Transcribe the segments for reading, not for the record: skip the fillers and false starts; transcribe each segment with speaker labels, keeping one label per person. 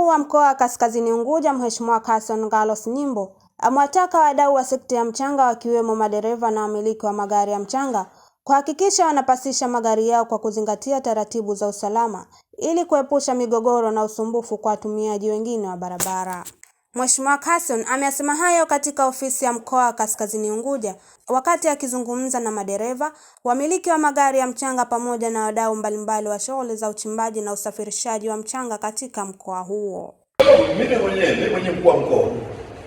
Speaker 1: Mkuu wa Mkoa wa Kaskazini Unguja Mheshimiwa Carson Carlos Nyimbo amewataka wadau wa sekta ya mchanga wakiwemo madereva na wamiliki wa magari ya mchanga kuhakikisha wanapasisha magari yao kwa kuzingatia taratibu za usalama ili kuepusha migogoro na usumbufu kwa watumiaji wengine wa barabara. Mheshimiwa Carson amesema hayo katika ofisi ya Mkoa wa Kaskazini Unguja wakati akizungumza na madereva, wamiliki wa magari ya mchanga pamoja na wadau mbalimbali wa shughuli za uchimbaji na usafirishaji wa mchanga katika mkoa huo.
Speaker 2: Mimi mwenye mkuu wa mkoa,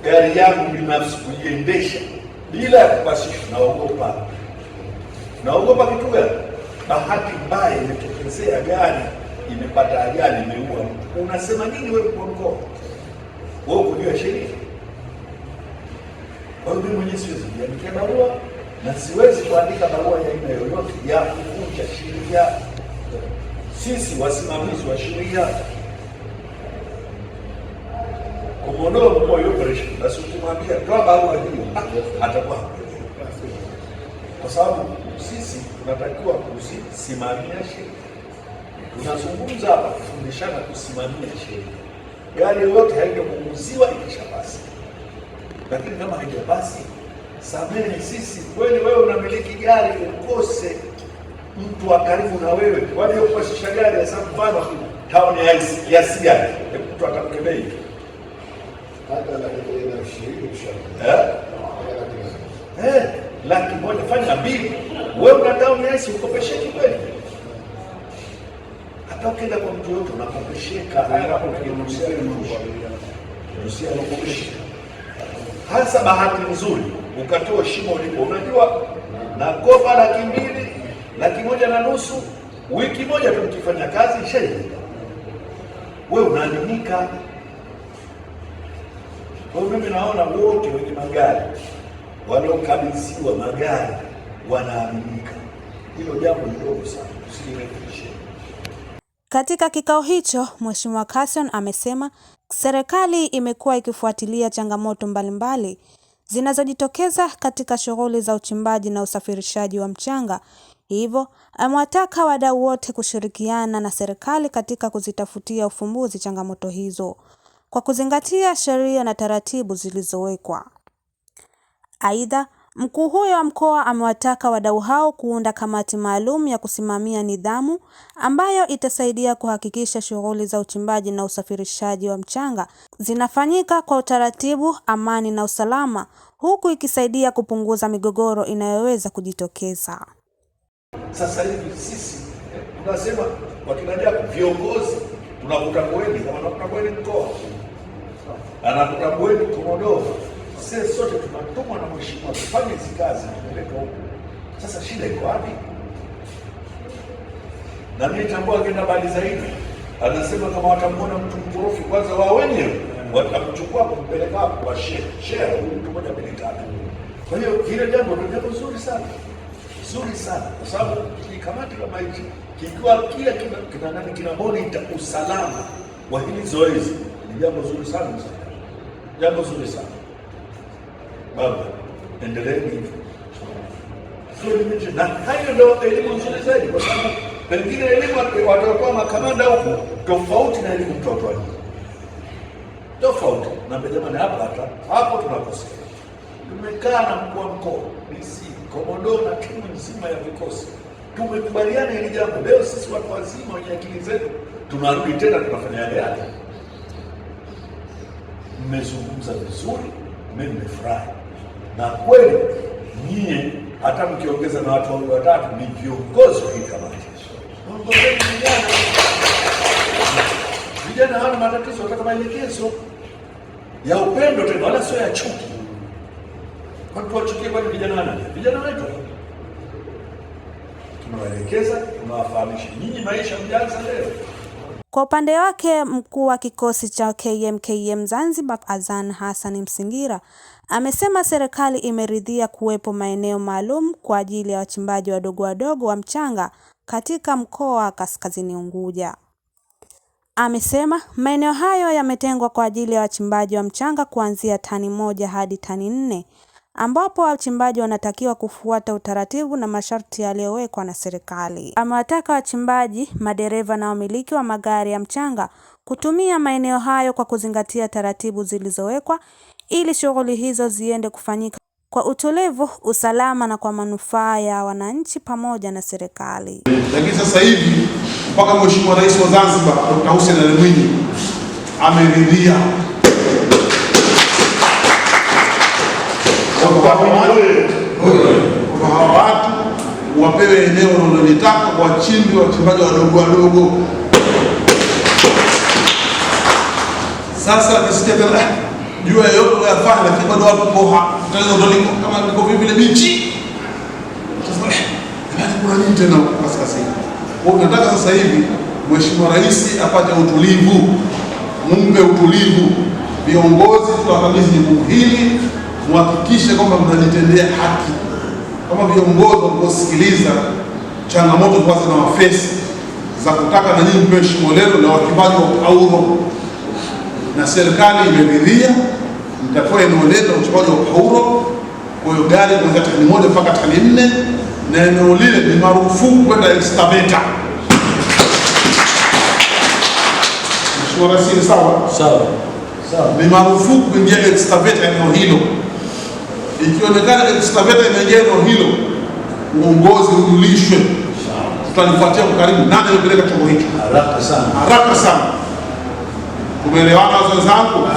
Speaker 2: gari yangu binafsi kuiendesha bila kupasishwa naogopa kitu gani? Bahati mbaya imetokezea gari imepata ajali imeua mtu. Unasema nini wewe mkuu wa mkoa? Wewe kujua sheria? Kwa hiyo mimi mwenyewe siwezi kuandika barua na siwezi kuandika barua ya aina yoyote ya kuvunja sheria. Sisi wasimamizi wa sheria Komodo mkuu wa operation basi ukimwambia toa barua hiyo atakuwa kwa sababu sisi tunatakiwa kusimamia sheria. Tunazungumza hapa kufundishana kusimamia sheria. Gari yote haitapunguziwa ikishapasi. Lakini kama haijapasi, samehe sisi. Kweli wewe unamiliki gari ukose mtu wa karibu na wewe. Wale kupasisha gari ya sababu mfano town ya sigari. Mtu atakukebei.
Speaker 3: Hata na shilingi
Speaker 2: laki moja fanya mbili. Wewe una town ya ukopesheki kweli? Hata ukienda kwa mtu yote unakopesheka, hapo ukiruhusia unakopesheka. Hasa bahati nzuri ukatoa shimo ulipo. Unajua nakopa 200,000, 1,500,000, wiki moja tu ukifanya kazi ishailika. Wewe unaaminika. Kwa hiyo mimi naona wote wenye magari waliokabidhiwa magari wanaaminika. Hilo jambo ni dogo sana, usilirekebishe.
Speaker 1: Katika kikao hicho, Mheshimiwa Carson amesema serikali imekuwa ikifuatilia changamoto mbalimbali zinazojitokeza katika shughuli za uchimbaji na usafirishaji wa mchanga. Hivyo, amewataka wadau wote kushirikiana na serikali katika kuzitafutia ufumbuzi changamoto hizo kwa kuzingatia sheria na taratibu zilizowekwa. Aidha, mkuu huyo wa mkoa amewataka wadau hao kuunda kamati maalum ya kusimamia nidhamu ambayo itasaidia kuhakikisha shughuli za uchimbaji na usafirishaji wa mchanga zinafanyika kwa utaratibu, amani na usalama, huku ikisaidia kupunguza migogoro inayoweza kujitokeza.
Speaker 2: Sasa hivi sisi tunasema wakinaja viongozi tunakutambueni kama tunakutambueni mkoa. Anakutambueni Komodo. Sisi sote tunatumwa na mheshimiwa tufanye hizi kazi tupeleke huko. Sasa shida iko wapi? Na mimi tambua kwenda bali zaidi. Anasema kama watamuona mtu mkorofi kwanza wao wenyewe watamchukua kumpeleka hapo kwa share mtu mmoja mbili tatu. Kwa hiyo kile jambo ni jambo zuri sana. Zuri sana kwa sababu kikamati kama hichi kikiwa kila kina monitor usalama wa hili zoezi ni jambo zuri sana. Jambo zuri sana. Baba, endeleeni hivyo. Na hayo ndio elimu nzuri zaidi kwa sababu pengine elimu watakuwa makamanda huko tofauti na elimu mtoto wao. Tofauti. Na jamani hapo tunakosea. Tumekaa na mkuu wa mkoa, DC, Komodo na timu nzima ya vikosi. Tumekubaliana hili jambo. Leo sisi watu wazima wenye akili zetu tunarudi tena tunafanya yale. Mmezungumza vizuri, mimi nimefurahi. Na kweli nyie hata mkiongeza na watu wawili watatu ni viongozi wa hii kamati. Vijana hawana matatizo, wataka maelekezo ya upendo tena wala sio ya chuki. Watu wachukie kwa vijana nani? Vijana wetu. Tunawaelekeza, tunawafahamisha. Nyinyi maisha mjanza leo.
Speaker 1: Kwa upande wake, mkuu wa kikosi cha KMKM Zanzibar Azan Hassan Msingira amesema serikali imeridhia kuwepo maeneo maalum kwa ajili ya wachimbaji wadogo wa mchanga katika mkoa wa Kaskazini Unguja. Amesema maeneo hayo yametengwa kwa ajili ya wachimbaji wa mchanga kuanzia tani 1 hadi tani 4, ambapo wachimbaji wanatakiwa kufuata utaratibu na masharti yaliyowekwa na serikali. Amewataka wachimbaji, madereva na wamiliki wa magari ya mchanga kutumia maeneo hayo kwa kuzingatia taratibu zilizowekwa ili shughuli hizo ziende kufanyika kwa utulivu, usalama na kwa manufaa ya wananchi pamoja na serikali.
Speaker 4: Lakini sasa hivi mpaka Mheshimiwa Rais wa Zanzibar Dr. Hussein Ali Mwinyi ameridhia kwa hawa watu wapewe eneo wanalolitaka, wachimbaji wadogo wadogo. Sasa nisikia tena jua yote unayofanya, lakini bado watu kama niko vile bichi. Sasa kuna nini tena kaskazini? Kwa hiyo tunataka sasa hivi Mheshimiwa Rais apate utulivu, mumpe utulivu. Viongozi tuwakabidhi jukumu hili, muhakikishe kwamba mnalitendea haki. Kama viongozi wanaposikiliza changamoto kwanza na wafesi za kutaka na nyinyi mpewe shimo lenu na wakibaji wa Pauro, na serikali imeridhia mtapewa eneo lenu la uchimbaji wa Pauro. Kwa hiyo gari kuanzia tani 1 mpaka tani 4, na eneo lile ni marufuku kwenda excavator. Mheshimiwa Rais, sawa? Sawa. Ni marufuku kuingia excavator eneo hilo. Ikionekana excavator imeingia eneo hilo, uongozi ujulishwe. Tutalifuatia kwa karibu nani alipeleka chombo hicho. Haraka sana. Tumeelewana wenzangu?